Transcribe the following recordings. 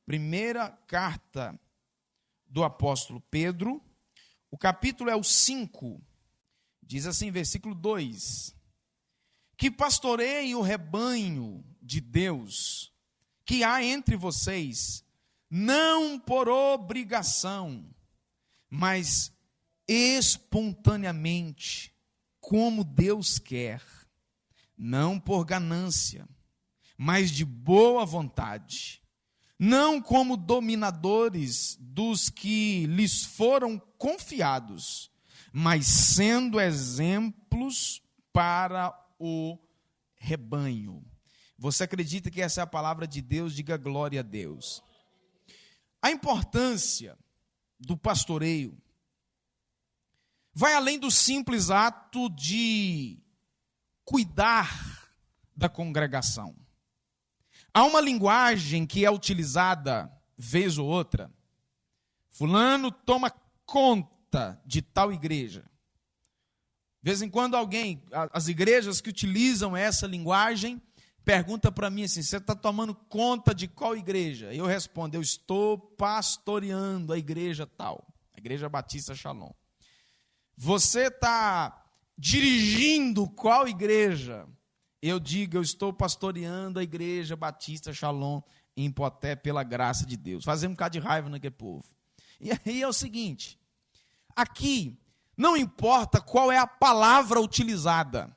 Primeira carta do apóstolo Pedro, o capítulo é o 5, diz assim, versículo 2: que pastoreiem o rebanho de Deus, que há entre vocês, não por obrigação, mas espontaneamente, como Deus quer, não por ganância, mas de boa vontade, não como dominadores dos que lhes foram confiados, mas sendo exemplos para o rebanho. Você acredita que essa é a palavra de Deus? Diga glória a Deus. A importância do pastoreio vai além do simples ato de cuidar da congregação. Há uma linguagem que é utilizada vez ou outra. Fulano toma conta de tal igreja. De vez em quando alguém, as igrejas que utilizam essa linguagem, pergunta para mim assim: você está tomando conta de qual igreja? Eu respondo: eu estou pastoreando a igreja tal, a Igreja Batista Shalom. Você está dirigindo qual igreja? Eu digo: eu estou pastoreando a Igreja Batista Shalom em Poté, pela graça de Deus. Fazemos um bocado de raiva naquele povo. E aí é o seguinte: aqui não importa qual é a palavra utilizada.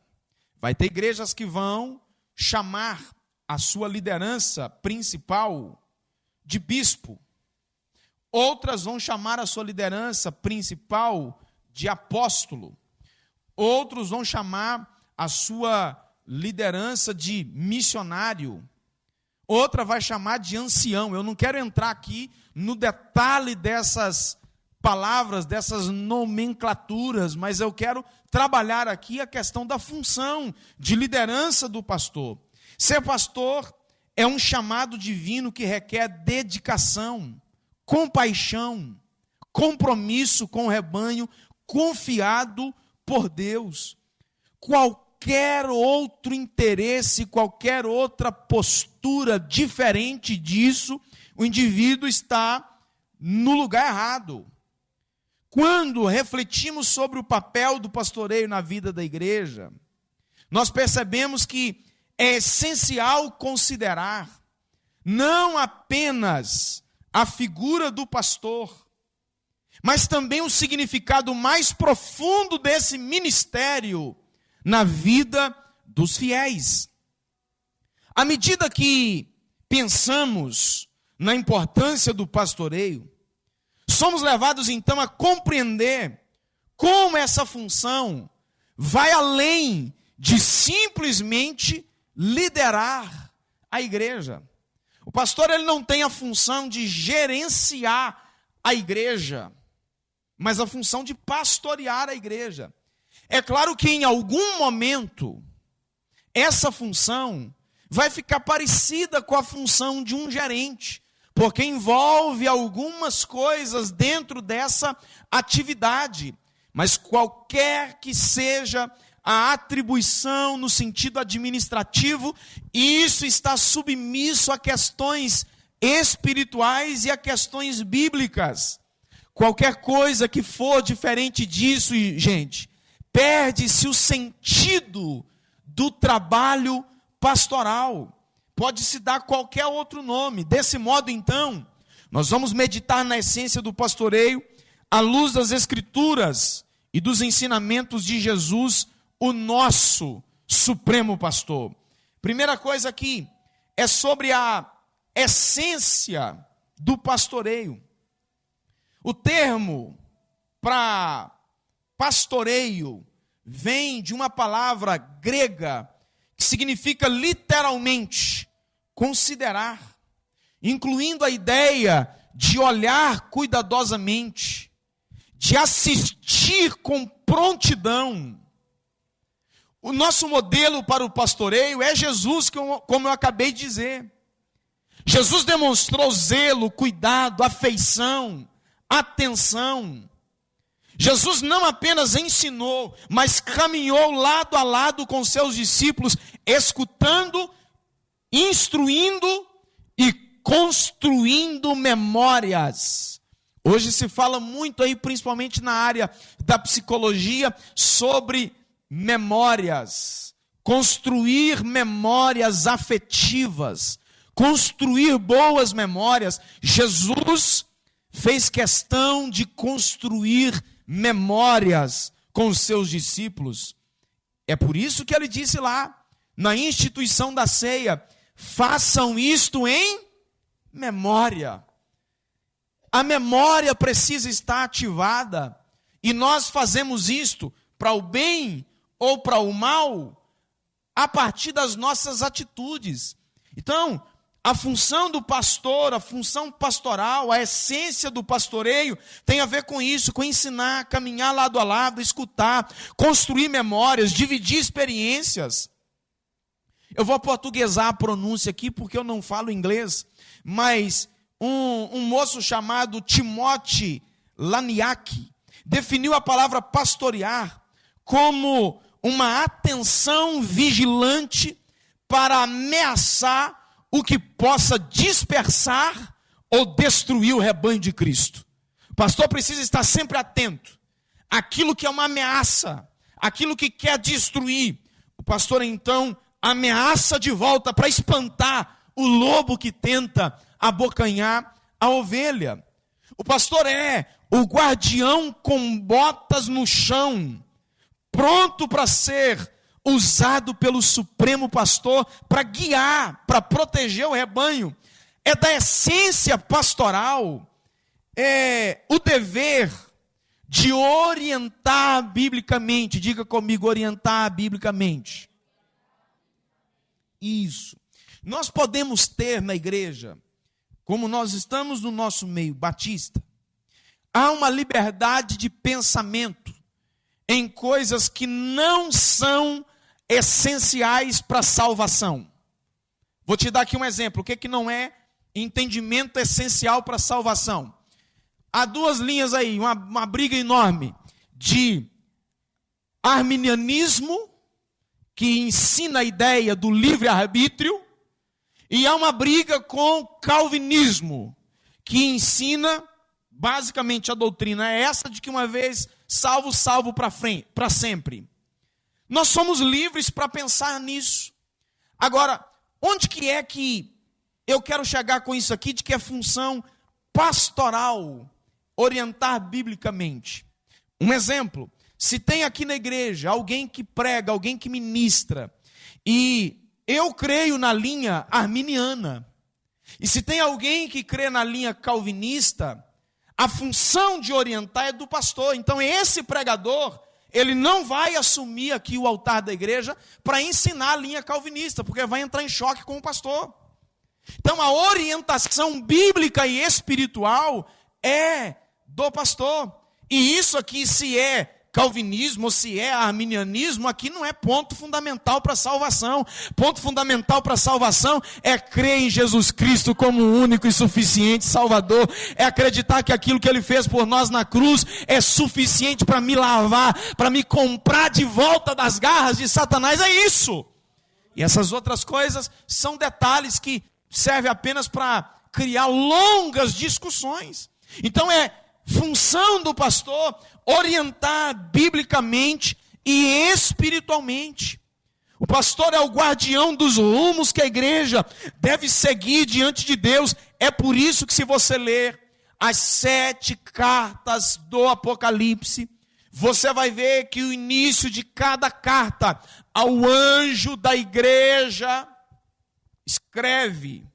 Vai ter igrejas que vão chamar a sua liderança principal de bispo. Outras vão chamar a sua liderança principal de apóstolo. Outros vão chamar a sua liderança de missionário. Outra vai chamar de ancião. Eu não quero entrar aqui no detalhe dessas palavras, dessas nomenclaturas, mas eu quero trabalhar aqui a questão da função de liderança do pastor. Ser pastor é um chamado divino que requer dedicação, compaixão, compromisso com o rebanho, confiado por Deus. Qualquer outro interesse, qualquer outra postura diferente disso, o indivíduo está no lugar errado. Quando refletimos sobre o papel do pastoreio na vida da igreja, nós percebemos que é essencial considerar não apenas a figura do pastor, mas também o significado mais profundo desse ministério na vida dos fiéis. À medida que pensamos na importância do pastoreio, somos levados então a compreender como essa função vai além de simplesmente liderar a igreja. O pastor, ele não tem a função de gerenciar a igreja, mas a função de pastorear a igreja. É claro que em algum momento essa função vai ficar parecida com a função de um gerente, porque envolve algumas coisas dentro dessa atividade. Mas qualquer que seja a atribuição no sentido administrativo, isso está submisso a questões espirituais e a questões bíblicas. Qualquer coisa que for diferente disso, gente, perde-se o sentido do trabalho pastoral. Pode-se dar qualquer outro nome. Desse modo, então, nós vamos meditar na essência do pastoreio, à luz das Escrituras e dos ensinamentos de Jesus, o nosso supremo pastor. Primeira coisa aqui é sobre a essência do pastoreio. O termo para pastoreio vem de uma palavra grega que significa literalmente considerar, incluindo a ideia de olhar cuidadosamente, de assistir com prontidão. O nosso modelo para o pastoreio é Jesus, como eu acabei de dizer. Jesus demonstrou zelo, cuidado, afeição, atenção. Jesus não apenas ensinou, mas caminhou lado a lado com seus discípulos, escutando, instruindo e construindo memórias. Hoje se fala muito aí, principalmente na área da psicologia, sobre memórias. Construir memórias afetivas. Construir boas memórias. Jesus fez questão de construir memórias com os seus discípulos. É por isso que ele disse lá, na instituição da ceia, façam isto em memória. A memória precisa estar ativada, e nós fazemos isto para o bem ou para o mal, a partir das nossas atitudes. Então, a função do pastor, a função pastoral, a essência do pastoreio tem a ver com isso, com ensinar, caminhar lado a lado, escutar, construir memórias, dividir experiências. Eu vou portuguesar a pronúncia aqui porque eu não falo inglês, mas um moço chamado Timothy Laniak definiu a palavra pastorear como uma atenção vigilante para ameaçar o que possa dispersar ou destruir o rebanho de Cristo. O pastor precisa estar sempre atento àquilo que é uma ameaça, àquilo que quer destruir. O pastor, então, ameaça de volta para espantar o lobo que tenta abocanhar a ovelha. O pastor é o guardião com botas no chão, pronto para ser usado pelo Supremo Pastor para guiar, para proteger o rebanho. É da essência pastoral, é o dever de orientar biblicamente. Diga comigo, orientar biblicamente. Isso. Nós podemos ter na igreja, como nós estamos no nosso meio batista, há uma liberdade de pensamento em coisas que não são essenciais para a salvação. Vou te dar aqui um exemplo. O que não é entendimento essencial para a salvação? Há duas linhas aí, uma briga enorme de arminianismo, que ensina a ideia do livre-arbítrio, e há uma briga com calvinismo, que ensina, basicamente a doutrina é essa, de que uma vez salvo, salvo para sempre. Nós somos livres para pensar nisso. Agora, onde que é que eu quero chegar com isso aqui, de que é função pastoral, orientar biblicamente? Um exemplo, se tem aqui na igreja alguém que prega, alguém que ministra, e eu creio na linha arminiana, e se tem alguém que crê na linha calvinista, a função de orientar é do pastor. Então esse pregador, ele não vai assumir aqui o altar da igreja para ensinar a linha calvinista, porque vai entrar em choque com o pastor. Então a orientação bíblica e espiritual é do pastor. E isso aqui, se é calvinismo ou se é arminianismo, aqui não é ponto fundamental para a salvação. Ponto fundamental para a salvação é crer em Jesus Cristo como o único e suficiente Salvador. É acreditar que aquilo que Ele fez por nós na cruz é suficiente para me lavar, para me comprar de volta das garras de Satanás. É isso. E essas outras coisas são detalhes que servem apenas para criar longas discussões. Então é função do pastor orientar biblicamente e espiritualmente. O pastor é o guardião dos rumos que a igreja deve seguir diante de Deus. É por isso que, se você ler as 7 cartas do Apocalipse, você vai ver que o início de cada carta ao anjo da igreja escreve,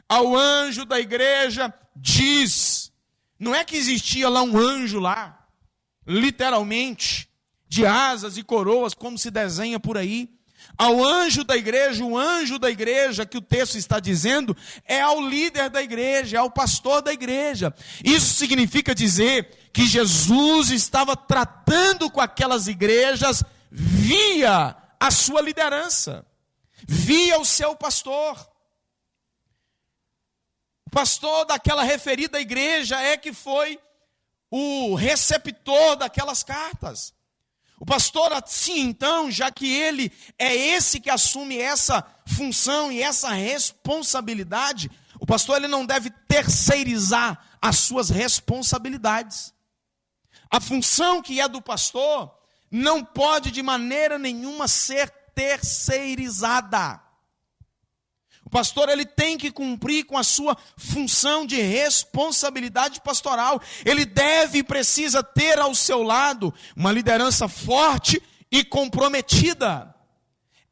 ao anjo da igreja diz. Não é que existia lá um anjo lá, literalmente, de asas e coroas, como se desenha por aí. Ao anjo da igreja, o anjo da igreja que o texto está dizendo, é ao líder da igreja, é ao pastor da igreja. Isso significa dizer que Jesus estava tratando com aquelas igrejas via a sua liderança, via o seu pastor. O pastor daquela referida igreja é que foi o receptor daquelas cartas. O pastor, assim, então, já que ele é esse que assume essa função e essa responsabilidade, O pastor ele não deve terceirizar as suas responsabilidades. A função que é do pastor não pode de maneira nenhuma ser terceirizada. O pastor ele tem que cumprir com a sua função de responsabilidade pastoral. Ele deve e precisa ter ao seu lado uma liderança forte e comprometida.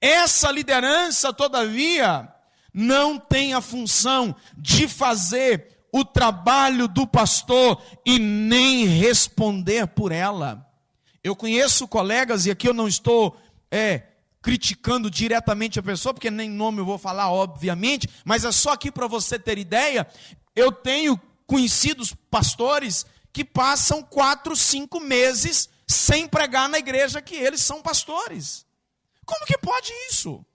Essa liderança, todavia, não tem a função de fazer o trabalho do pastor e nem responder por ela. Eu conheço colegas, e aqui eu não estou criticando diretamente a pessoa, porque nem nome eu vou falar, obviamente, mas é só aqui para você ter ideia. Eu tenho conhecidos pastores que passam 4, 5 meses sem pregar na igreja que eles são pastores. Como que pode isso?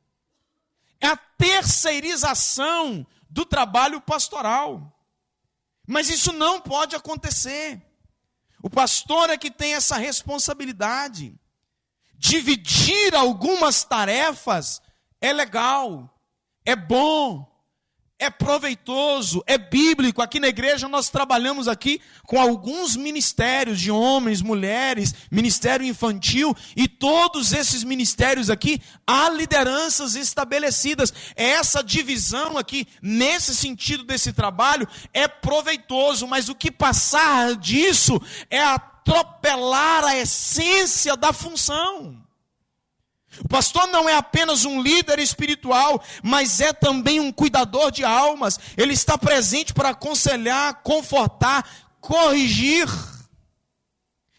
É a terceirização do trabalho pastoral. Mas isso não pode acontecer. O pastor é que tem essa responsabilidade. Dividir algumas tarefas é legal, é bom, é proveitoso, é bíblico. Aqui na igreja nós trabalhamos aqui com alguns ministérios de homens, mulheres, ministério infantil, e todos esses ministérios aqui há lideranças estabelecidas. Essa divisão aqui, nesse sentido desse trabalho, é proveitoso, mas o que passar disso é atropelar a essência da função. O pastor não é apenas um líder espiritual, mas é também um cuidador de almas. Ele está presente para aconselhar, confortar, corrigir.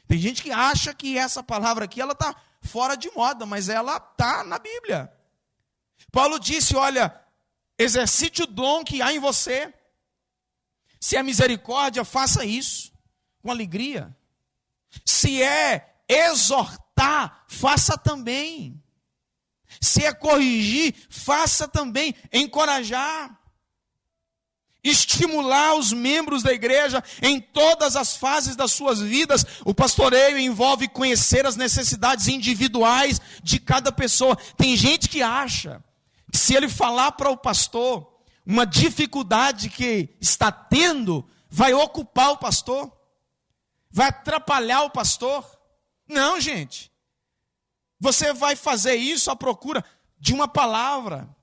Tem gente que acha que essa palavra aqui ela está fora de moda, mas ela está na Bíblia. Paulo disse, olha, exercite o dom que há em você. Se é misericórdia, faça isso com alegria. Se é exortar, faça também. Se é corrigir, faça também. Encorajar. Estimular os membros da igreja em todas as fases das suas vidas. O pastoreio envolve conhecer as necessidades individuais de cada pessoa. Tem gente que acha que se ele falar para o pastor uma dificuldade que está tendo, vai ocupar o pastor, vai atrapalhar o pastor. Não, gente. Você vai fazer isso à procura de uma palavra,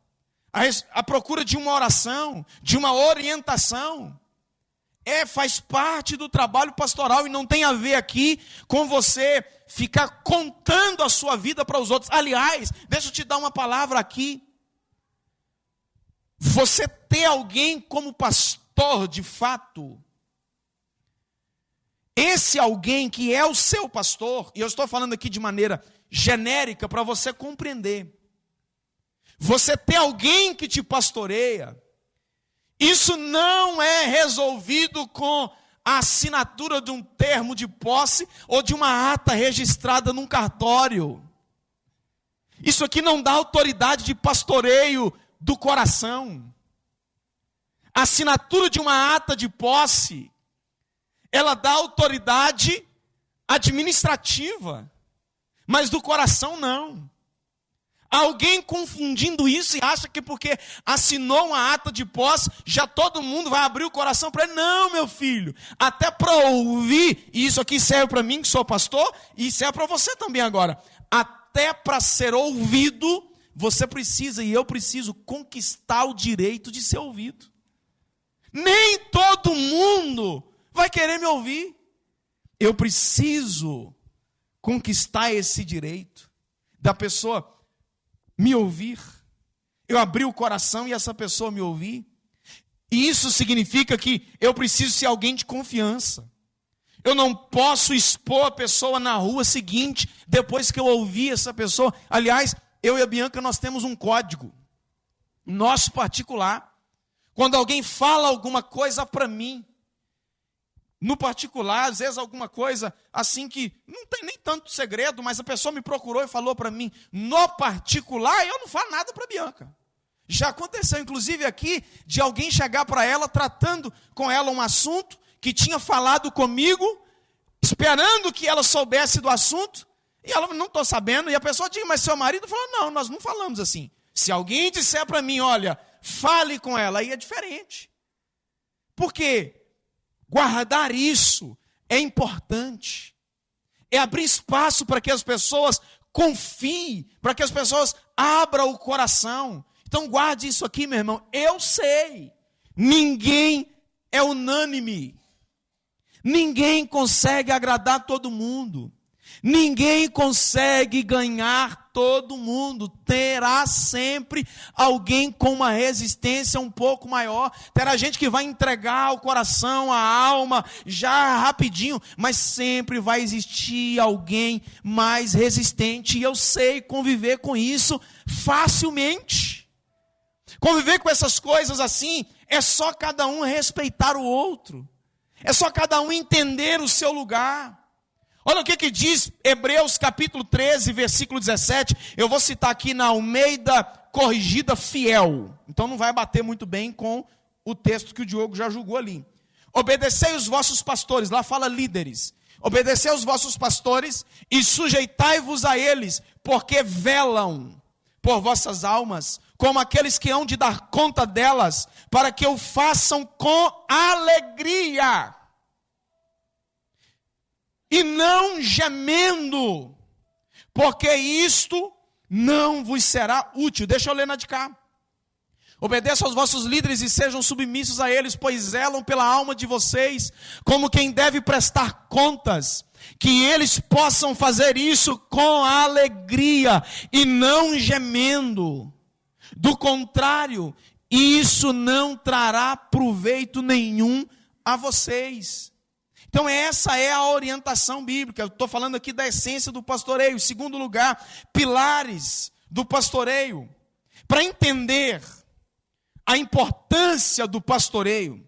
à procura de uma oração, de uma orientação. Faz parte do trabalho pastoral e não tem a ver aqui com você ficar contando a sua vida para os outros. Aliás, deixa eu te dar uma palavra aqui. Você ter alguém como pastor de fato, esse alguém que é o seu pastor, e eu estou falando aqui de maneira genérica para você compreender. Você ter alguém que te pastoreia, isso não é resolvido com a assinatura de um termo de posse ou de uma ata registrada num cartório. Isso aqui não dá autoridade de pastoreio do coração. A assinatura de uma ata de posse, ela dá autoridade administrativa, mas do coração não. Alguém confundindo isso e acha que porque assinou uma ata de posse, já todo mundo vai abrir o coração para ele. Não, meu filho, até para ouvir, e isso aqui serve para mim que sou pastor, e serve para você também agora. Até para ser ouvido, você precisa e eu preciso conquistar o direito de ser ouvido. Nem todo mundo vai querer me ouvir. Eu preciso conquistar esse direito da pessoa me ouvir. Eu abrir o coração e essa pessoa me ouvir. E isso significa que eu preciso ser alguém de confiança. Eu não posso expor a pessoa na rua seguinte, depois que eu ouvir essa pessoa. Aliás, eu e a Bianca, nós temos um código nosso particular. Quando alguém fala alguma coisa para mim, no particular, às vezes alguma coisa assim que não tem nem tanto segredo, mas a pessoa me procurou e falou para mim, no particular, eu não falo nada para a Bianca. Já aconteceu, inclusive aqui, de alguém chegar para ela, tratando com ela um assunto, que tinha falado comigo, esperando que ela soubesse do assunto, e ela não estou sabendo, e a pessoa diz, mas seu marido falou, não, nós não falamos assim. Se alguém disser para mim, olha, fale com ela, aí é diferente. Porque guardar isso é importante. É abrir espaço para que as pessoas confiem, para que as pessoas abram o coração. Então guarde isso aqui, meu irmão. Eu sei, ninguém é unânime. Ninguém consegue agradar todo mundo. Ninguém consegue ganhar todo mundo. Terá sempre alguém com uma resistência um pouco maior. Terá gente que vai entregar o coração, a alma, já rapidinho. Mas sempre vai existir alguém mais resistente. E eu sei conviver com isso facilmente. Conviver com essas coisas assim, é só cada um respeitar o outro. É só cada um entender o seu lugar. Olha o que diz Hebreus capítulo 13, versículo 17. Eu vou citar aqui na Almeida Corrigida Fiel. Então não vai bater muito bem com o texto que o Diogo já julgou ali. Obedecei os vossos pastores, lá fala líderes. Obedecei os vossos pastores e sujeitai-vos a eles, porque velam por vossas almas, como aqueles que hão de dar conta delas, para que o façam com alegria, e não gemendo, porque isto não vos será útil. Deixa eu ler na de cá. Obedeçam aos vossos líderes e sejam submissos a eles, pois zelam pela alma de vocês, como quem deve prestar contas, que eles possam fazer isso com alegria e não gemendo. Do contrário, isso não trará proveito nenhum a vocês. Então essa é a orientação bíblica. Eu estou falando aqui da essência do pastoreio. Segundo lugar, pilares do pastoreio. Para entender a importância do pastoreio,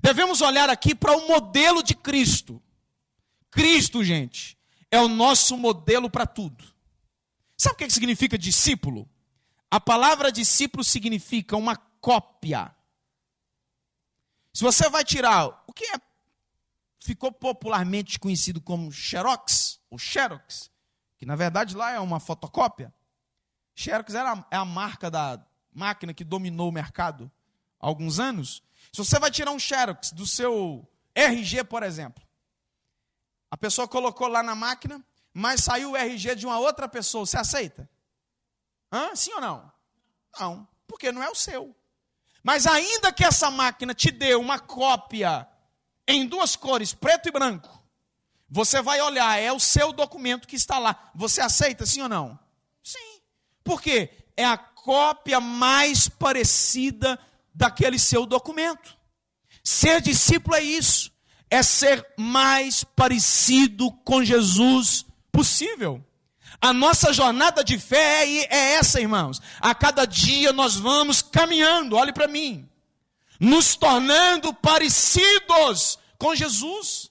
devemos olhar aqui para o modelo de Cristo. Cristo, gente, é o nosso modelo para tudo. Sabe o que significa discípulo? A palavra discípulo significa uma cópia. Se você vai tirar o que ficou popularmente conhecido como Xerox, ou Xerox, que na verdade lá é uma fotocópia. Xerox é a marca da máquina que dominou o mercado há alguns anos. Se você vai tirar um Xerox do seu RG, por exemplo, a pessoa colocou lá na máquina, mas saiu o RG de uma outra pessoa, você aceita? Sim ou não? Não, porque não é o seu. Mas ainda que essa máquina te dê uma cópia em duas cores, preto e branco, você vai olhar, é o seu documento que está lá. Você aceita, sim ou não? Sim. Por quê? É a cópia mais parecida daquele seu documento. Ser discípulo é isso. É ser mais parecido com Jesus possível. A nossa jornada de fé é essa, irmãos. A cada dia nós vamos caminhando, olhe para mim, nos tornando parecidos com Jesus.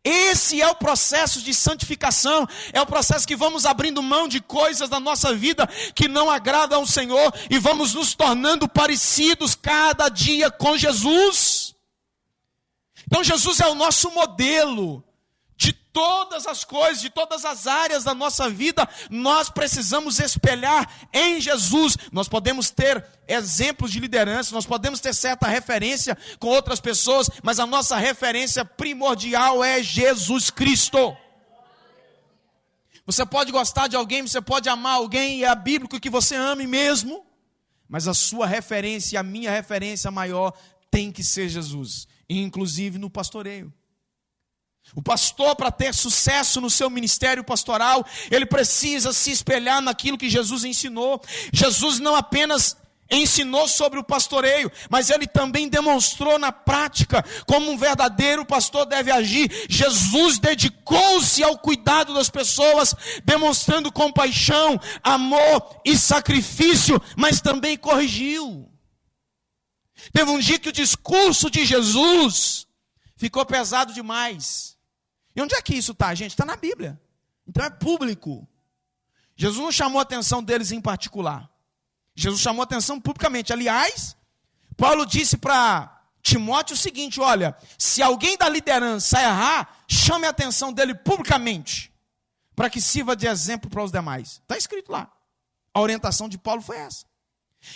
Esse é o processo de santificação, é o processo que vamos abrindo mão de coisas da nossa vida que não agradam ao Senhor e vamos nos tornando parecidos cada dia com Jesus. Então Jesus é o nosso modelo. De todas as coisas, de todas as áreas da nossa vida, nós precisamos espelhar em Jesus. Nós podemos ter exemplos de liderança, nós podemos ter certa referência com outras pessoas, mas a nossa referência primordial é Jesus Cristo. Você pode gostar de alguém, você pode amar alguém, e é bíblico que você ame mesmo, mas a sua referência, a minha referência maior tem que ser Jesus, inclusive no pastoreio. O pastor, para ter sucesso no seu ministério pastoral, ele precisa se espelhar naquilo que Jesus ensinou. Jesus não apenas ensinou sobre o pastoreio, mas ele também demonstrou na prática como um verdadeiro pastor deve agir. Jesus dedicou-se ao cuidado das pessoas, demonstrando compaixão, amor e sacrifício, mas também corrigiu. Teve um dia que o discurso de Jesus ficou pesado demais. E onde é que isso está, gente? Está na Bíblia. Então é público. Jesus não chamou a atenção deles em particular. Jesus chamou a atenção publicamente. Aliás, Paulo disse para Timóteo o seguinte: olha, se alguém da liderança errar, chame a atenção dele publicamente, para que sirva de exemplo para os demais. Está escrito lá. A orientação de Paulo foi essa.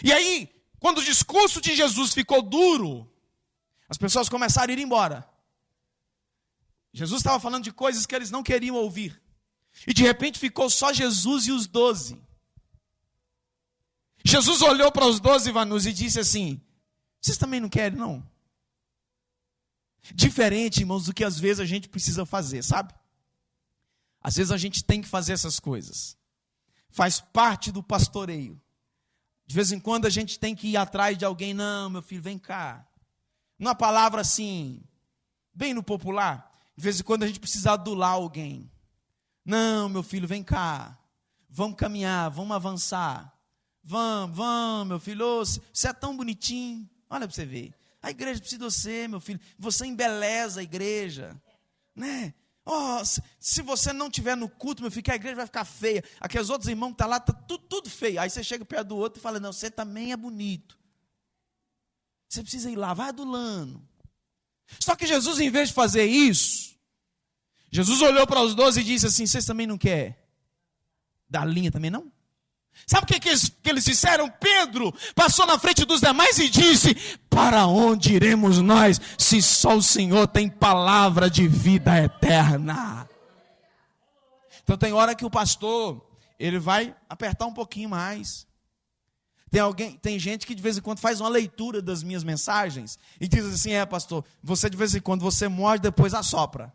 E aí, quando o discurso de Jesus ficou duro, As pessoas começaram a ir embora. Jesus estava falando de coisas que eles não queriam ouvir. E de repente ficou só Jesus e os 12. Jesus olhou para os 12 vanus e disse assim: vocês também não querem, não? Diferente, irmãos, do que às vezes a gente precisa fazer, sabe? Às vezes a gente tem que fazer essas coisas. Faz parte do pastoreio. De vez em quando a gente tem que ir atrás de alguém. Não, meu filho, vem cá. Uma palavra assim, bem no popular. De vez em quando a gente precisa adular alguém. Não, meu filho, vem cá. Vamos caminhar, vamos avançar. Vamos, meu filho. Oh, você é tão bonitinho. Olha para você ver. A igreja precisa de você, meu filho. Você embeleza a igreja. Né? Oh, se você não estiver no culto, meu filho, que a igreja vai ficar feia. Aqueles outros irmãos que estão lá, está tudo feio. Aí você chega perto do outro e fala: não, você também é bonito. Você precisa ir lá, vai adulando. Só que Jesus, em vez de fazer isso, Jesus olhou para os 12 e disse assim: vocês também não querem dar linha também não? Sabe o que eles disseram? Pedro passou na frente dos demais e disse: para onde iremos nós, se só o Senhor tem palavra de vida eterna? Então tem hora que o pastor, ele vai apertar um pouquinho mais. Tem gente que de vez em quando faz uma leitura das minhas mensagens e diz assim: pastor, você de vez em quando você morde, depois assopra.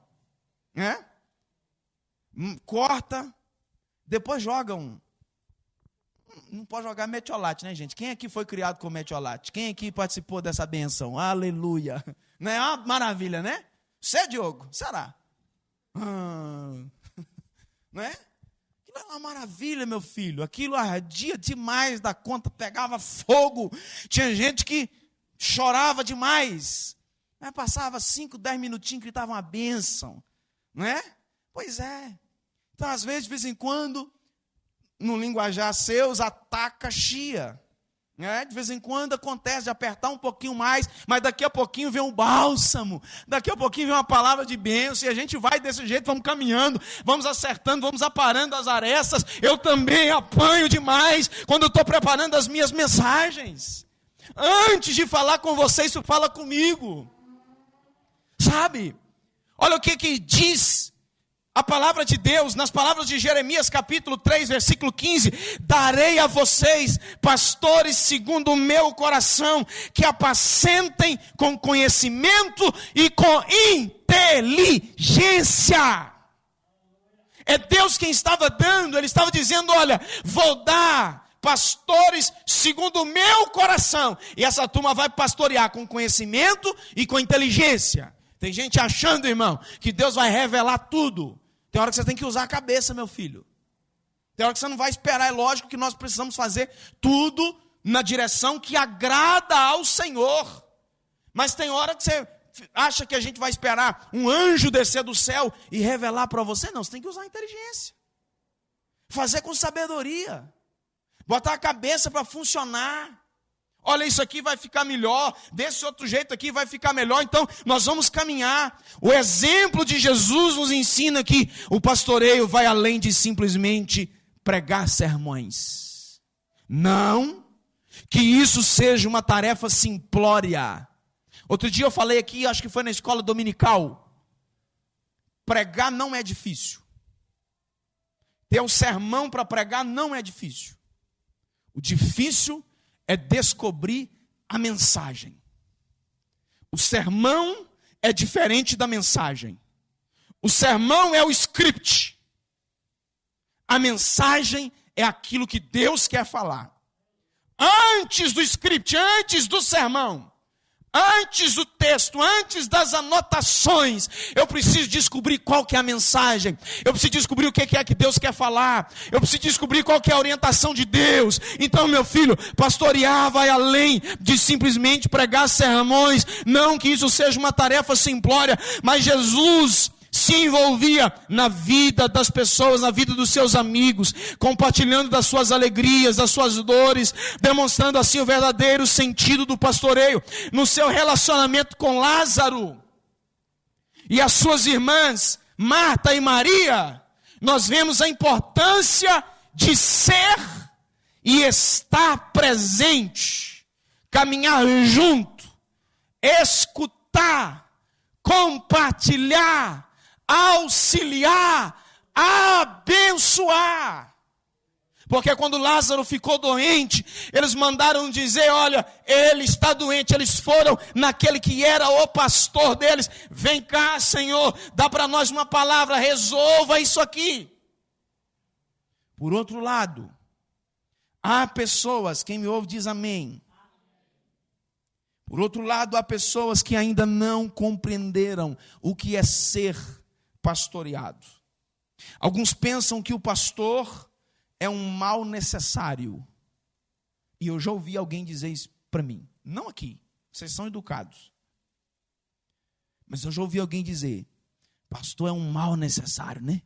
Corta, depois joga não pode jogar metiolate, né, gente? Quem aqui foi criado com metiolate? Quem aqui participou dessa benção? Aleluia. Não é uma maravilha, né? Você, Diogo? Será? Não é? Aquilo é uma maravilha, meu filho. Aquilo ardia demais da conta, pegava fogo. Tinha gente que chorava demais. Mas passava 5, 10 minutinhos, gritava uma bênção. Não é? Pois é. Então, às vezes, de vez em quando, no linguajar seus, ataca chia. De vez em quando acontece de apertar um pouquinho mais, mas daqui a pouquinho vem um bálsamo, daqui a pouquinho vem uma palavra de bênção, e a gente vai desse jeito, vamos caminhando, vamos acertando, vamos aparando as arestas. Eu também apanho demais quando eu estou preparando as minhas mensagens. Antes de falar com você, isso fala comigo. Sabe? Olha o que diz a palavra de Deus, nas palavras de Jeremias capítulo 3, versículo 15: darei a vocês pastores segundo o meu coração, que apacentem com conhecimento e com inteligência. É Deus quem estava dando, Ele estava dizendo: olha, vou dar pastores segundo o meu coração, e essa turma vai pastorear com conhecimento e com inteligência. Tem gente achando, irmão, que Deus vai revelar tudo. Tem hora que você tem que usar a cabeça, meu filho. Tem hora que você não vai esperar. É lógico que nós precisamos fazer tudo na direção que agrada ao Senhor. Mas tem hora que você acha que a gente vai esperar um anjo descer do céu e revelar para você. Não, você tem que usar a inteligência. Fazer com sabedoria. Botar a cabeça para funcionar. Olha, isso aqui vai ficar melhor, desse outro jeito aqui vai ficar melhor, então nós vamos caminhar. O exemplo de Jesus nos ensina que o pastoreio vai além de simplesmente pregar sermões. Não que isso seja uma tarefa simplória. Outro dia eu falei aqui, acho que foi na escola dominical, pregar não é difícil. Ter um sermão para pregar não é difícil. O difícil é descobrir a mensagem. O sermão é diferente da mensagem. O sermão é o script. A mensagem é aquilo que Deus quer falar. Antes do script, antes do sermão, antes do texto, antes das anotações, eu preciso descobrir qual que é a mensagem. Eu preciso descobrir o que é que Deus quer falar. Eu preciso descobrir qual que é a orientação de Deus. Então, meu filho, pastorear vai além de simplesmente pregar sermões. Não que isso seja uma tarefa simplória, mas Jesus se envolvia na vida das pessoas, na vida dos seus amigos, compartilhando das suas alegrias, das suas dores, demonstrando assim o verdadeiro sentido do pastoreio. No seu relacionamento com Lázaro e as suas irmãs, Marta e Maria, nós vemos a importância de ser e estar presente, caminhar junto, escutar exortar, compartilhar, auxiliar, abençoar. Porque quando Lázaro ficou doente, eles mandaram dizer, olha, ele está doente. Eles foram naquele que era o pastor deles. Vem cá, Senhor, dá para nós uma palavra, resolva isso aqui. Por outro lado, há pessoas, quem me ouve diz amém. Por outro lado, há pessoas que ainda não compreenderam o que é ser pastoreado. Alguns pensam que o pastor é um mal necessário. E eu já ouvi alguém dizer isso para mim. Não aqui, vocês são educados. Mas eu já ouvi alguém dizer, pastor é um mal necessário, né?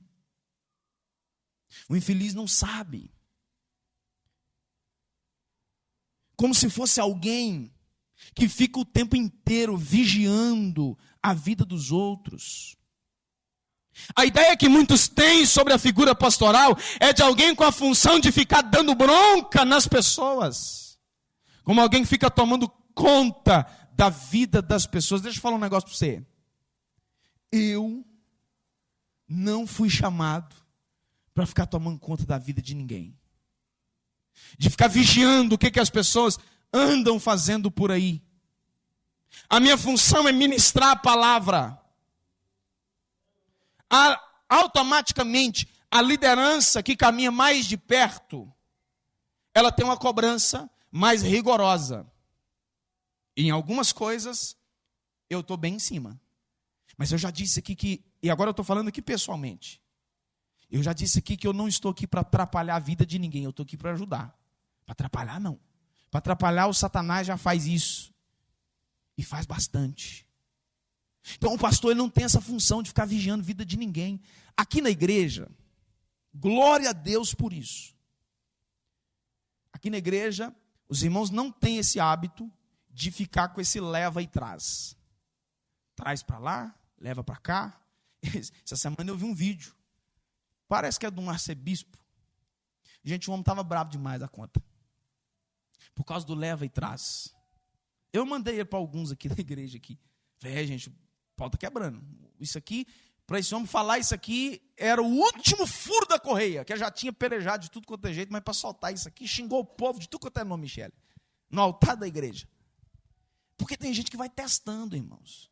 O infeliz não sabe. Como se fosse alguém que fica o tempo inteiro vigiando a vida dos outros. A ideia que muitos têm sobre a figura pastoral é de alguém com a função de ficar dando bronca nas pessoas. Como alguém que fica tomando conta da vida das pessoas. Deixa eu falar um negócio para você. Eu não fui chamado para ficar tomando conta da vida de ninguém. De ficar vigiando o que as pessoas andam fazendo por aí. A minha função é ministrar a palavra. Automaticamente, a liderança que caminha mais de perto, ela tem uma cobrança mais rigorosa. E em algumas coisas, eu estou bem em cima. Mas eu já disse aqui e agora eu estou falando aqui pessoalmente. Eu já disse aqui que eu não estou aqui para atrapalhar a vida de ninguém, eu estou aqui para ajudar. Para atrapalhar, não. Para atrapalhar, o Satanás já faz isso. E faz bastante. Então o pastor ele não tem essa função de ficar vigiando a vida de ninguém. Aqui na igreja, glória a Deus por isso. Aqui na igreja, os irmãos não têm esse hábito de ficar com esse leva e traz. Traz para lá, leva para cá. Essa semana eu vi um vídeo. Parece que é de um arcebispo. Gente, o homem estava bravo demais da conta. Por causa do leva e traz. Eu mandei ele para alguns aqui da igreja aqui. Falei, gente, o pau está quebrando. Isso aqui, para esse homem falar isso aqui, era o último furo da correia, que eu já tinha pelejado de tudo quanto é jeito, mas para soltar isso aqui, xingou o povo de tudo quanto é nome, Michele, no altar da igreja. Porque tem gente que vai testando, irmãos.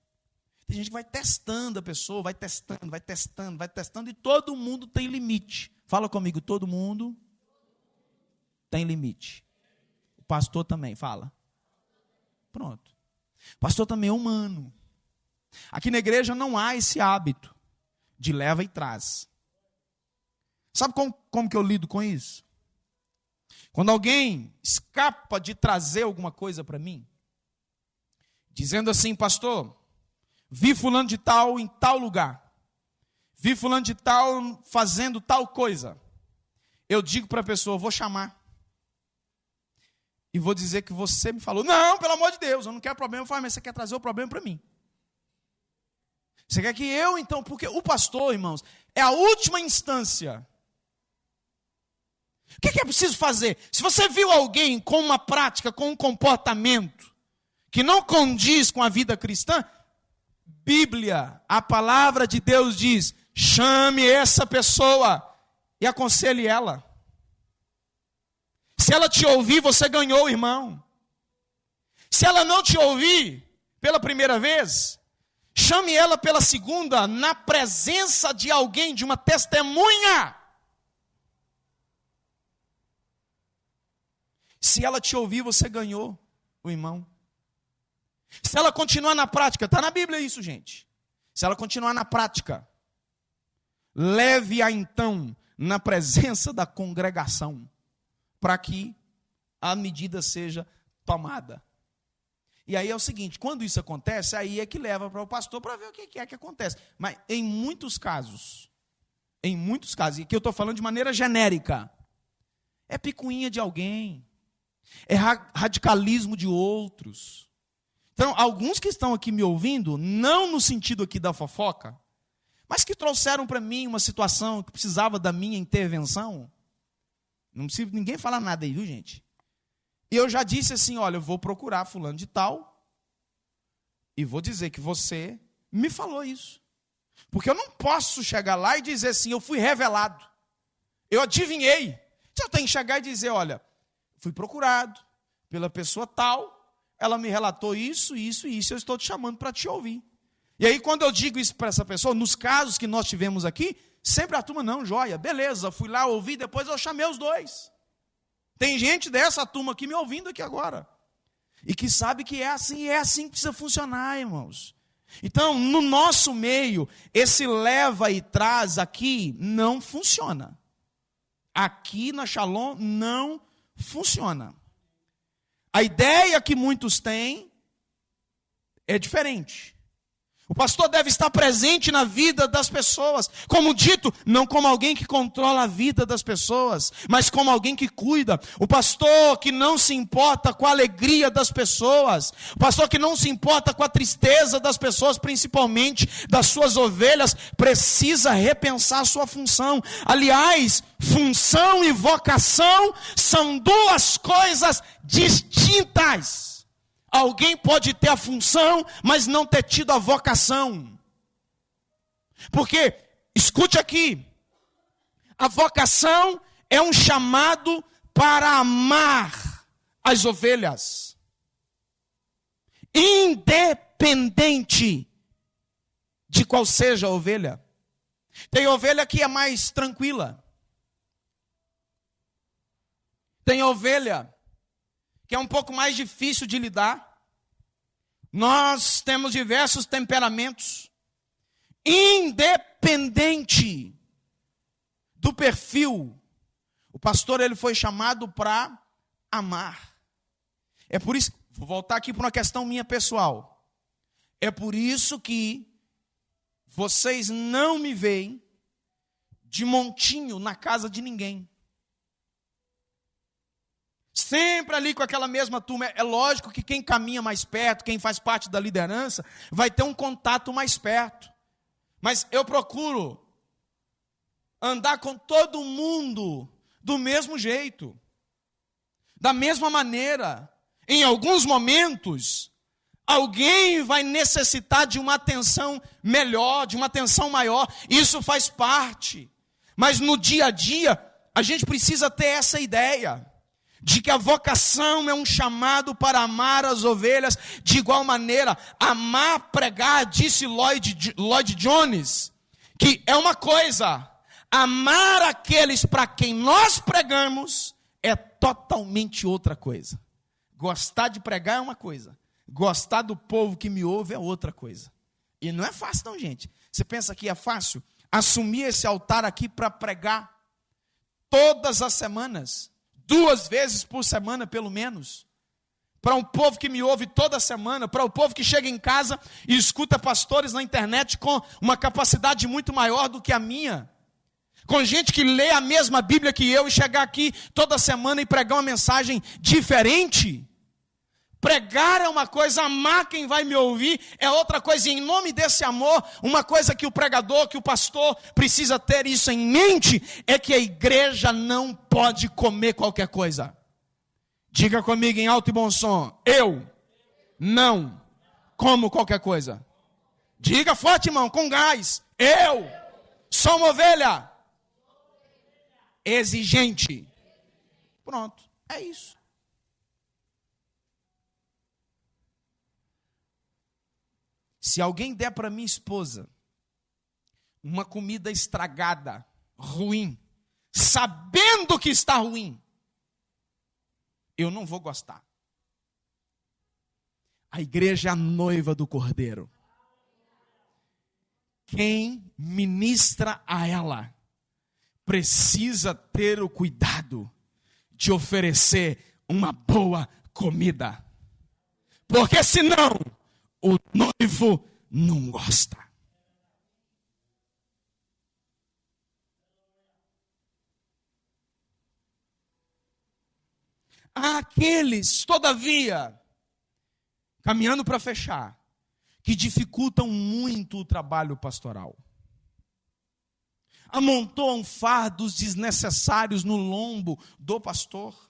Tem gente que vai testando a pessoa, vai testando, e todo mundo tem limite. Fala comigo, todo mundo tem limite. O pastor também, fala. Pronto. O pastor também é humano. Aqui na igreja não há esse hábito de leva e traz. Sabe como que eu lido com isso? Quando alguém escapa de trazer alguma coisa para mim, dizendo assim, pastor, vi fulano de tal em tal lugar, vi fulano de tal fazendo tal coisa, eu digo para a pessoa, vou chamar, e vou dizer que você me falou, não, pelo amor de Deus, eu não quero problema, eu falo, mas você quer trazer o problema para mim. Você quer que eu, então, porque o pastor, irmãos, é a última instância. O que é preciso fazer? Se você viu alguém com uma prática, com um comportamento que não condiz com a vida cristã, Bíblia, a palavra de Deus diz, chame essa pessoa e aconselhe ela. Se ela te ouvir, você ganhou, irmão. Se ela não te ouvir pela primeira vez, chame ela pela segunda, na presença de alguém, de uma testemunha. Se ela te ouvir, você ganhou, o irmão. Se ela continuar na prática, está na Bíblia isso, gente. Se ela continuar na prática, leve-a então na presença da congregação, para que a medida seja tomada. E aí é o seguinte, quando isso acontece, aí é que leva para o pastor para ver o que é que acontece. Mas em muitos casos, e aqui eu estou falando de maneira genérica, é picuinha de alguém, é radicalismo de outros. Então, alguns que estão aqui me ouvindo, não no sentido aqui da fofoca, mas que trouxeram para mim uma situação que precisava da minha intervenção, não precisa ninguém falar nada aí, viu, gente? E eu já disse assim, olha, eu vou procurar fulano de tal, E vou dizer que você me falou isso. Porque eu não posso chegar lá e dizer assim, eu fui revelado. Eu adivinhei. Eu tenho que chegar e dizer, olha, fui procurado pela pessoa tal, ela me relatou isso, isso e isso, eu estou te chamando para te ouvir. E aí quando eu digo isso para essa pessoa, nos casos que nós tivemos aqui, sempre a turma, não, joia, beleza, fui lá, ouvi, depois eu chamei os dois. Tem gente dessa turma aqui me ouvindo aqui agora. E que sabe que é assim que precisa funcionar, irmãos. Então, no nosso meio, esse leva e traz aqui não funciona. Aqui na Shalom não funciona. A ideia que muitos têm é diferente. O pastor deve estar presente na vida das pessoas, como dito, não como alguém que controla a vida das pessoas, mas como alguém que cuida. O pastor que não se importa com a alegria das pessoas, o pastor que não se importa com a tristeza das pessoas, principalmente das suas ovelhas, precisa repensar a sua função. Aliás, função e vocação são duas coisas distintas. Alguém pode ter a função, mas não ter tido a vocação. Porque, escute aqui, a vocação é um chamado para amar as ovelhas. Independente de qual seja a ovelha. Tem ovelha que é mais tranquila. Tem ovelha que é um pouco mais difícil de lidar. Nós temos diversos temperamentos. Independente do perfil, o pastor ele foi chamado para amar. É por isso, vou voltar aqui para uma questão minha pessoal. É por isso que vocês não me veem de montinho na casa de ninguém. Sempre ali com aquela mesma turma. É lógico que quem caminha mais perto, quem faz parte da liderança, vai ter um contato mais perto. Mas eu procuro andar com todo mundo do mesmo jeito, da mesma maneira. Em alguns momentos, alguém vai necessitar de uma atenção melhor, de uma atenção maior. Isso faz parte. Mas no dia a dia, a gente precisa ter essa ideia de que a vocação é um chamado para amar as ovelhas de igual maneira. Amar, pregar, disse Lloyd Jones, que é uma coisa. Amar aqueles para quem nós pregamos é totalmente outra coisa. Gostar de pregar é uma coisa. Gostar do povo que me ouve é outra coisa. E não é fácil não, gente. Você pensa que é fácil assumir esse altar aqui para pregar todas as semanas? 2 vezes por semana, pelo menos, para um povo que me ouve toda semana, para o povo que chega em casa e escuta pastores na internet com uma capacidade muito maior do que a minha, com gente que lê a mesma Bíblia que eu e chegar aqui toda semana e pregar uma mensagem diferente. Pregar é uma coisa, amar quem vai me ouvir é outra coisa. E em nome desse amor, uma coisa que o pregador, que o pastor precisa ter isso em mente, é que a igreja não pode comer qualquer coisa. Diga comigo em alto e bom som: eu não como qualquer coisa. Diga forte, irmão, com gás: eu sou uma ovelha exigente. Pronto, é isso. Se alguém der para minha esposa uma comida estragada, ruim, sabendo que está ruim, eu não vou gostar. A igreja é a noiva do Cordeiro. Quem ministra a ela precisa ter o cuidado de oferecer uma boa comida. Porque senão o noivo não gosta. Há aqueles, todavia, caminhando para fechar, que dificultam muito o trabalho pastoral. Amontoam fardos desnecessários no lombo do pastor.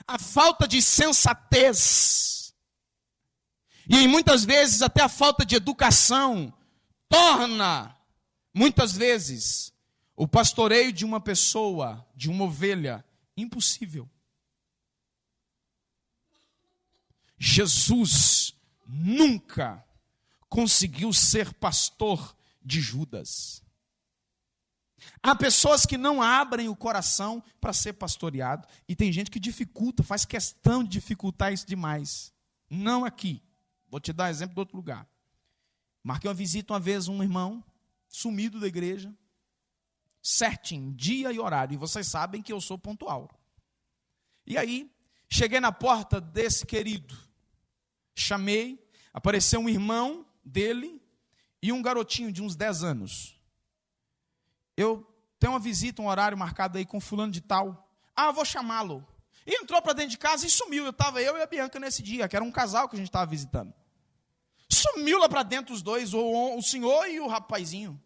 A falta de sensatez E muitas vezes até a falta de educação torna, muitas vezes, o pastoreio de uma pessoa, de uma ovelha, impossível. Jesus nunca conseguiu ser pastor de Judas. Há pessoas que não abrem o coração para ser pastoreado, e tem gente que dificulta, faz questão de dificultar isso demais. Não aqui. Vou te dar exemplo de outro lugar. Marquei uma visita uma vez, um irmão, sumido da igreja, certinho, dia e horário, e vocês sabem que eu sou pontual. E aí, cheguei na porta desse querido, chamei, apareceu um irmão dele e um garotinho de uns 10 anos. Eu tenho uma visita, um horário marcado aí com fulano de tal. Ah, vou chamá-lo. E entrou para dentro de casa e sumiu. Eu e a Bianca nesse dia, que era um casal que a gente estava visitando. Sumiu lá para dentro os dois, o senhor e o rapazinho.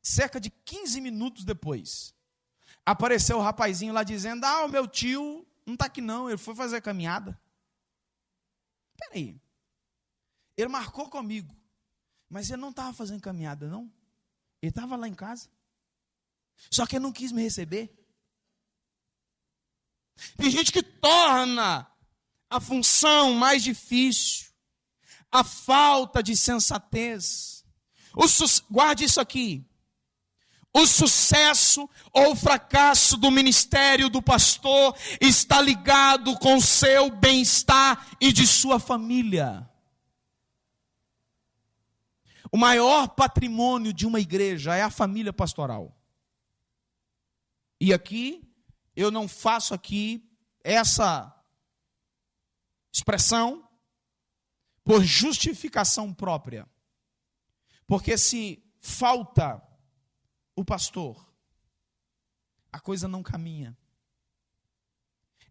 Cerca de 15 minutos depois, apareceu o rapazinho lá dizendo: o meu tio não está aqui não, ele foi fazer caminhada. Peraí, ele marcou comigo, mas ele não estava fazendo caminhada não, ele estava lá em casa, só que ele não quis me receber. Tem gente que torna a função mais difícil, a falta de sensatez. Guarde isso aqui. O sucesso ou o fracasso do ministério do pastor está ligado com o seu bem-estar e de sua família. O maior patrimônio de uma igreja é a família pastoral. E aqui, eu não faço aqui essa expressão por justificação própria. Porque se falta o pastor, a coisa não caminha.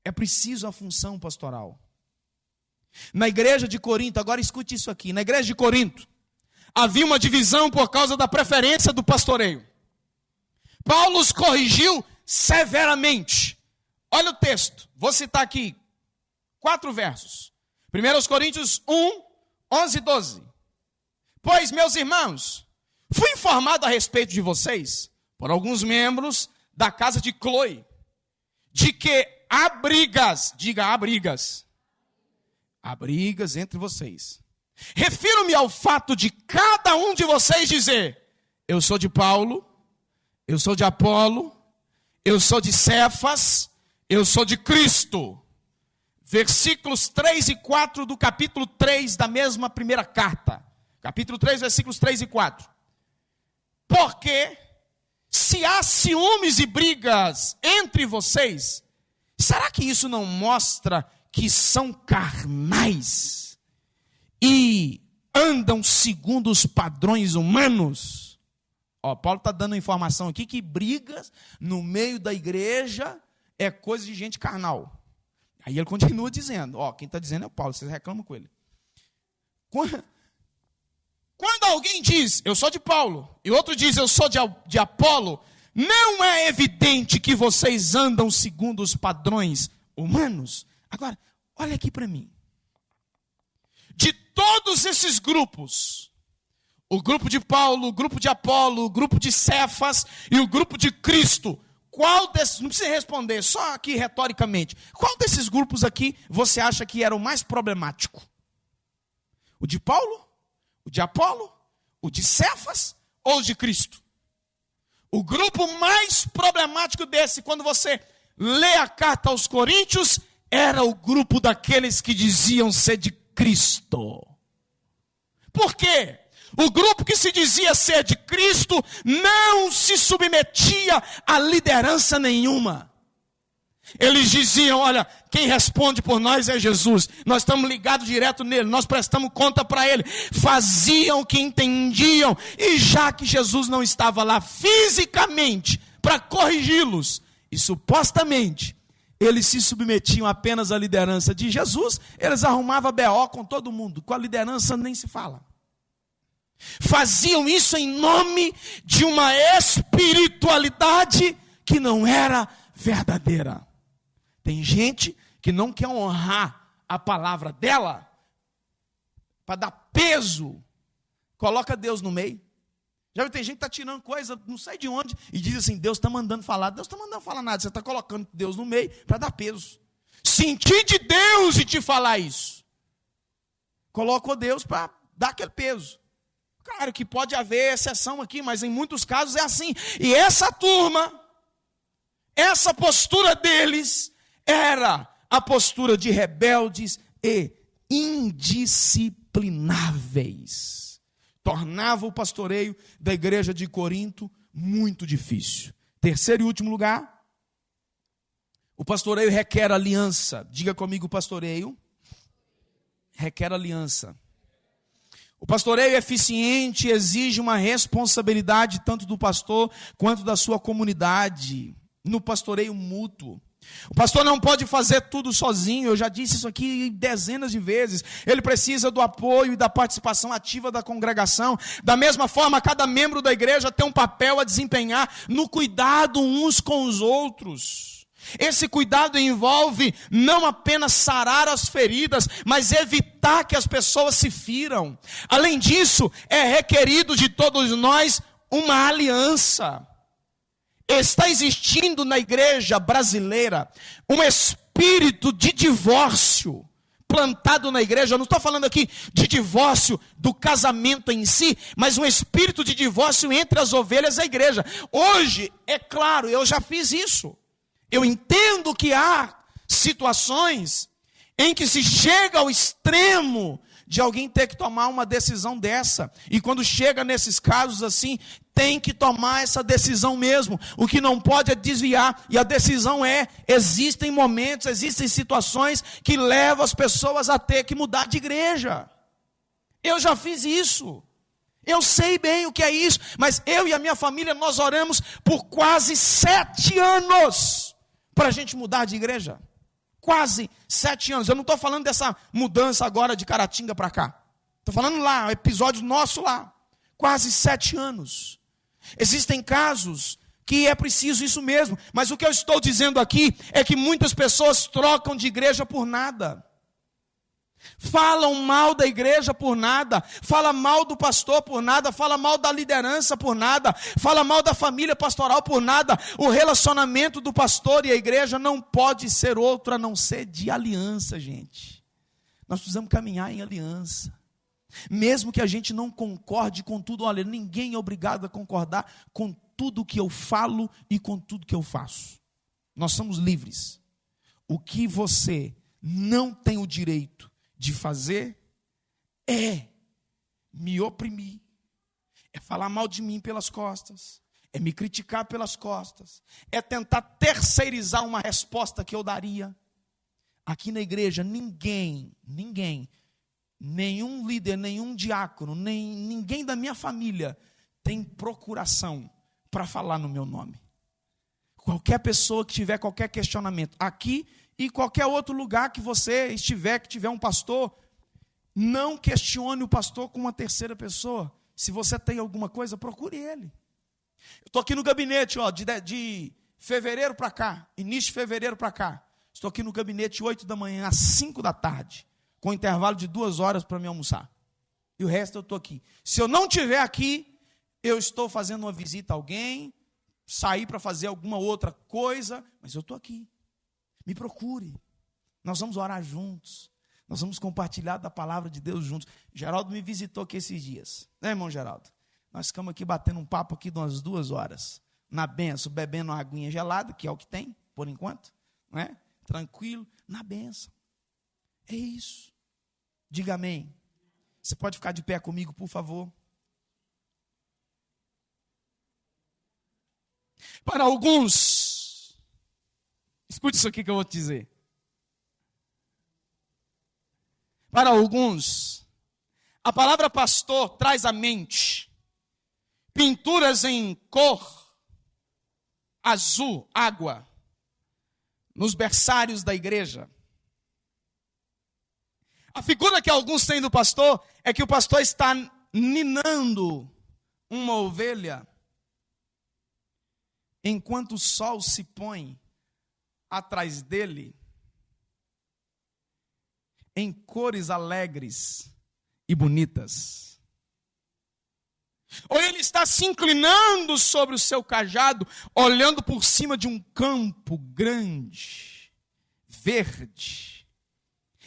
É preciso a função pastoral. Na igreja de Corinto, agora escute isso aqui, na igreja de Corinto, havia uma divisão por causa da preferência do pastoreio. Paulo os corrigiu severamente. Olha o texto, vou citar aqui 4 versos. 1 Coríntios 1, 11 e 12. Pois, meus irmãos, fui informado a respeito de vocês, por alguns membros da casa de Cloe, de que há brigas, diga há brigas entre vocês. Refiro-me ao fato de cada um de vocês dizer: eu sou de Paulo, eu sou de Apolo, eu sou de Cefas, eu sou de Cristo. Versículos 3 e 4 do capítulo 3 da mesma primeira carta. Capítulo 3, versículos 3 e 4. Porque se há ciúmes e brigas entre vocês, será que isso não mostra que são carnais e andam segundo os padrões humanos? Paulo está dando informação aqui que brigas no meio da igreja é coisa de gente carnal. Aí ele continua dizendo, quem está dizendo é o Paulo, vocês reclamam com ele. Quando alguém diz, eu sou de Paulo, e outro diz, eu sou de Apolo, não é evidente que vocês andam segundo os padrões humanos? Agora, olha aqui para mim. De todos esses grupos, o grupo de Paulo, o grupo de Apolo, o grupo de Cefas e o grupo de Cristo, qual desses, não precisa responder, só aqui retoricamente, qual desses grupos aqui você acha que era o mais problemático? O de Paulo? O de Apolo? O de Cefas? Ou o de Cristo? O grupo mais problemático desse, quando você lê a carta aos Coríntios, era o grupo daqueles que diziam ser de Cristo. Por quê? O grupo que se dizia ser de Cristo não se submetia a liderança nenhuma. Eles diziam, olha, quem responde por nós é Jesus. Nós estamos ligados direto nele, nós prestamos conta para ele. Faziam o que entendiam. E já que Jesus não estava lá fisicamente para corrigi-los, e supostamente eles se submetiam apenas à liderança de Jesus, eles arrumavam BO com todo mundo. Com a liderança nem se fala. Faziam isso em nome de uma espiritualidade que não era verdadeira. Tem gente que não quer honrar a palavra dela para dar peso, coloca Deus no meio. Já viu, tem gente que está tirando coisa, não sei de onde, e diz assim, Deus está mandando falar. Deus está mandando falar nada, você está colocando Deus no meio para dar peso. Sentir de Deus e te falar isso. Colocou Deus para dar aquele peso. Claro que pode haver exceção aqui, mas em muitos casos é assim. E essa turma, essa postura deles, era a postura de rebeldes e indisciplináveis. Tornava o pastoreio da igreja de Corinto muito difícil. Terceiro e último lugar, o pastoreio requer aliança. Diga comigo, pastoreio requer aliança. O pastoreio eficiente exige uma responsabilidade tanto do pastor quanto da sua comunidade, no pastoreio mútuo. O pastor não pode fazer tudo sozinho, eu já disse isso aqui dezenas de vezes. Ele precisa do apoio e da participação ativa da congregação. Da mesma forma, cada membro da igreja tem um papel a desempenhar no cuidado uns com os outros. Esse cuidado envolve não apenas sarar as feridas, mas evitar que as pessoas se firam. Além disso, é requerido de todos nós uma aliança. Está existindo na igreja brasileira um espírito de divórcio plantado na igreja. Eu não estou falando aqui de divórcio do casamento em si, mas um espírito de divórcio entre as ovelhas da igreja. Hoje, é claro, eu já fiz isso. Eu entendo que há situações em que se chega ao extremo de alguém ter que tomar uma decisão dessa. E quando chega nesses casos assim, tem que tomar essa decisão mesmo. O que não pode é desviar. E a decisão existem momentos, existem situações que levam as pessoas a ter que mudar de igreja. Eu já fiz isso. Eu sei bem o que é isso. Mas eu e a minha família, nós oramos por quase 7 anos para a gente mudar de igreja. Quase 7 anos. Eu não estou falando dessa mudança agora de Caratinga para cá. Estou falando lá, episódio nosso lá. Quase 7 anos. Existem casos que é preciso isso mesmo. Mas o que eu estou dizendo aqui é que muitas pessoas trocam de igreja por nada. Falam mal da igreja por nada, fala mal do pastor por nada, fala mal da liderança por nada, fala mal da família pastoral por nada. O relacionamento do pastor e a igreja não pode ser outro a não ser de aliança, gente. Nós precisamos caminhar em aliança. Mesmo que a gente não concorde com tudo, olha, ninguém é obrigado a concordar com tudo que eu falo e com tudo que eu faço. Nós somos livres. O que você não tem o direito de fazer é me oprimir, é falar mal de mim pelas costas, é me criticar pelas costas, é tentar terceirizar uma resposta que eu daria. Aqui na igreja, ninguém, nenhum líder, nenhum diácono, ninguém da minha família tem procuração para falar no meu nome. Qualquer pessoa que tiver qualquer questionamento, aqui e qualquer outro lugar que você estiver, que tiver um pastor, não questione o pastor com uma terceira pessoa. Se você tem alguma coisa, procure ele. Eu estou aqui no gabinete, de fevereiro para cá, início de fevereiro para cá. Estou aqui no gabinete 8 da manhã, às 5 da tarde, com intervalo de 2 horas para me almoçar. E o resto eu estou aqui. Se eu não estiver aqui, eu estou fazendo uma visita a alguém, sair para fazer alguma outra coisa, mas eu estou aqui. Me procure. Nós vamos orar juntos. Nós vamos compartilhar da palavra de Deus juntos. Geraldo me visitou aqui esses dias. Né, irmão Geraldo? Nós ficamos aqui batendo um papo aqui de umas 2 horas. Na benção, bebendo uma aguinha gelada, que é o que tem, por enquanto. Não é? Tranquilo, na benção. É isso. Diga amém. Você pode ficar de pé comigo, por favor? Para alguns, escute isso aqui que eu vou te dizer. Para alguns, a palavra pastor traz à mente pinturas em cor azul, água, nos berçários da igreja. A figura que alguns têm do pastor é que o pastor está ninando uma ovelha enquanto o sol se põe atrás dele em cores alegres e bonitas. Ou ele está se inclinando sobre o seu cajado, olhando por cima de um campo grande, verde,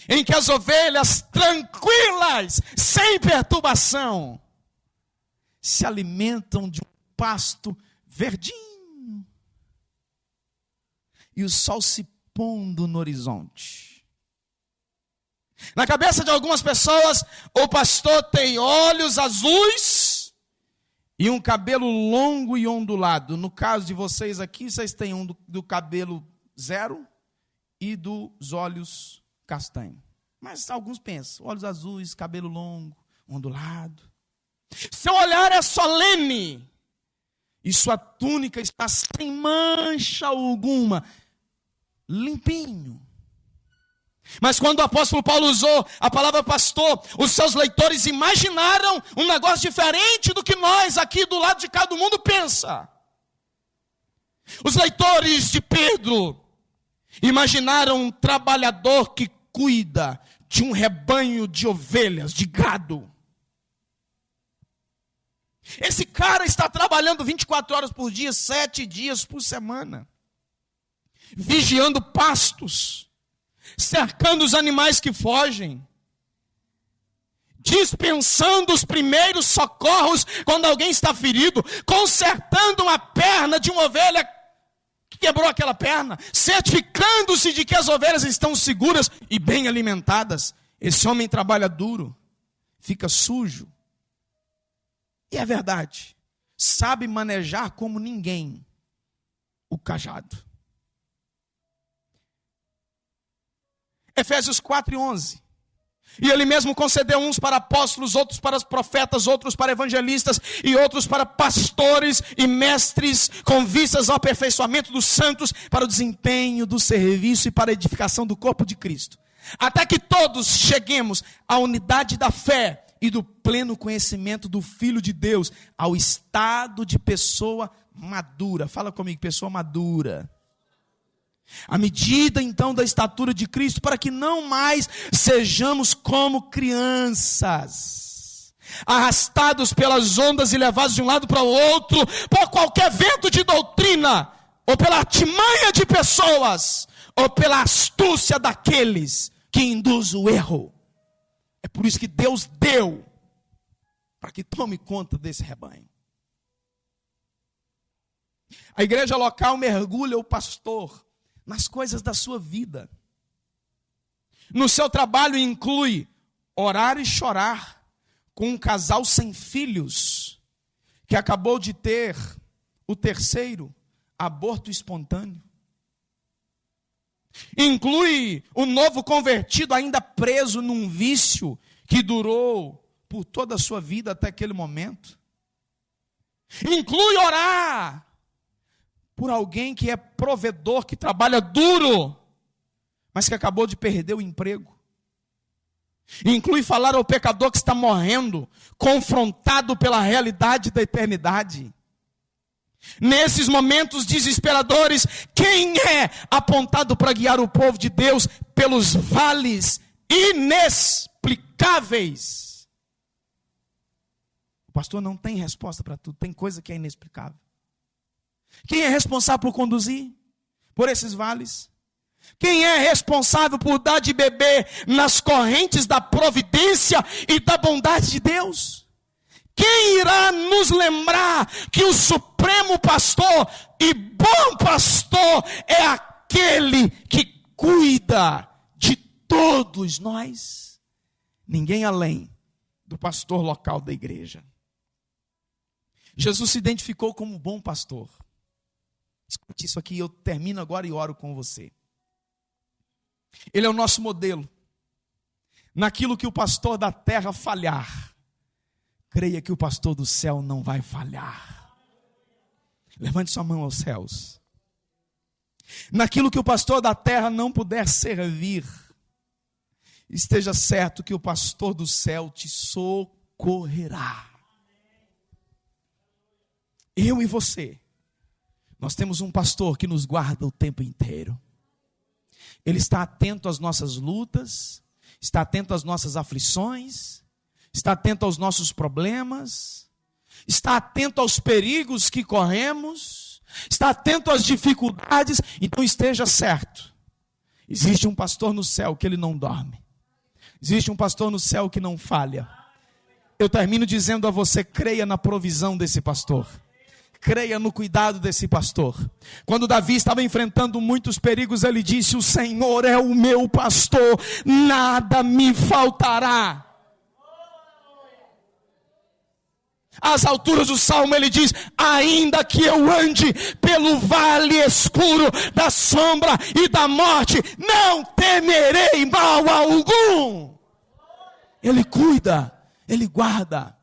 em que as ovelhas tranquilas, sem perturbação, se alimentam de um pasto verdinho. E o sol se pondo no horizonte. Na cabeça de algumas pessoas, o pastor tem olhos azuis e um cabelo longo e ondulado. No caso de vocês aqui, vocês têm um do cabelo zero e dos olhos castanho. Mas alguns pensam, olhos azuis, cabelo longo, ondulado. Seu olhar é solene e sua túnica está sem mancha alguma, limpinho. Mas quando o apóstolo Paulo usou a palavra pastor, os seus leitores imaginaram um negócio diferente do que nós aqui do lado de cá do mundo pensa. Os leitores de Pedro imaginaram um trabalhador que cuida de um rebanho de ovelhas, de gado. Esse cara está trabalhando 24 horas por dia, 7 dias por semana, vigiando pastos, cercando os animais que fogem, dispensando os primeiros socorros quando alguém está ferido, consertando uma perna de uma ovelha que quebrou aquela perna, certificando-se de que as ovelhas estão seguras e bem alimentadas. Esse homem trabalha duro, fica sujo, e é verdade, sabe manejar como ninguém o cajado. Efésios 4:11. E ele mesmo concedeu uns para apóstolos, outros para profetas, outros para evangelistas e outros para pastores e mestres, com vistas ao aperfeiçoamento dos santos, para o desempenho do serviço e para a edificação do corpo de Cristo. Até que todos cheguemos à unidade da fé e do pleno conhecimento do Filho de Deus, ao estado de pessoa madura. Fala comigo, pessoa madura. À medida então da estatura de Cristo, para que não mais sejamos como crianças, arrastados pelas ondas e levados de um lado para o outro, por qualquer vento de doutrina, ou pela artimanha de pessoas, ou pela astúcia daqueles que induzem o erro. É por isso que Deus deu, para que tome conta desse rebanho. A igreja local mergulha o pastor nas coisas da sua vida. No seu trabalho inclui orar e chorar com um casal sem filhos, que acabou de ter o 3º aborto espontâneo. Inclui o novo convertido ainda preso num vício que durou por toda a sua vida até aquele momento. Inclui orar por alguém que é provedor, que trabalha duro, mas que acabou de perder o emprego. Inclui falar ao pecador que está morrendo, confrontado pela realidade da eternidade. Nesses momentos desesperadores, quem é apontado para guiar o povo de Deus pelos vales inexplicáveis? O pastor não tem resposta para tudo, tem coisa que é inexplicável. Quem é responsável por conduzir por esses vales? Quem é responsável por dar de beber nas correntes da providência e da bondade de Deus? Quem irá nos lembrar que o supremo pastor e bom pastor é aquele que cuida de todos nós? Ninguém além do pastor local da igreja. Jesus se identificou como bom pastor. Escute isso aqui, eu termino agora e oro com você. Ele é o nosso modelo. Naquilo que o pastor da terra falhar, creia que o pastor do céu não vai falhar. Levante sua mão aos céus. Naquilo que o pastor da terra não puder servir, esteja certo que o pastor do céu te socorrerá. Eu e você, nós temos um pastor que nos guarda o tempo inteiro. Ele está atento às nossas lutas, está atento às nossas aflições, está atento aos nossos problemas, está atento aos perigos que corremos, está atento às dificuldades. Então esteja certo, existe um pastor no céu que ele não dorme, existe um pastor no céu que não falha. Eu termino dizendo a você: creia na provisão desse pastor, creia no cuidado desse pastor. Quando Davi estava enfrentando muitos perigos, ele disse: o Senhor é o meu pastor, nada me faltará. Às alturas do salmo ele diz: ainda que eu ande pelo vale escuro da sombra e da morte, não temerei mal algum. Ele cuida, ele guarda.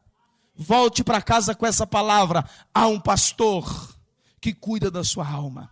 Volte para casa com essa palavra: há um pastor que cuida da sua alma.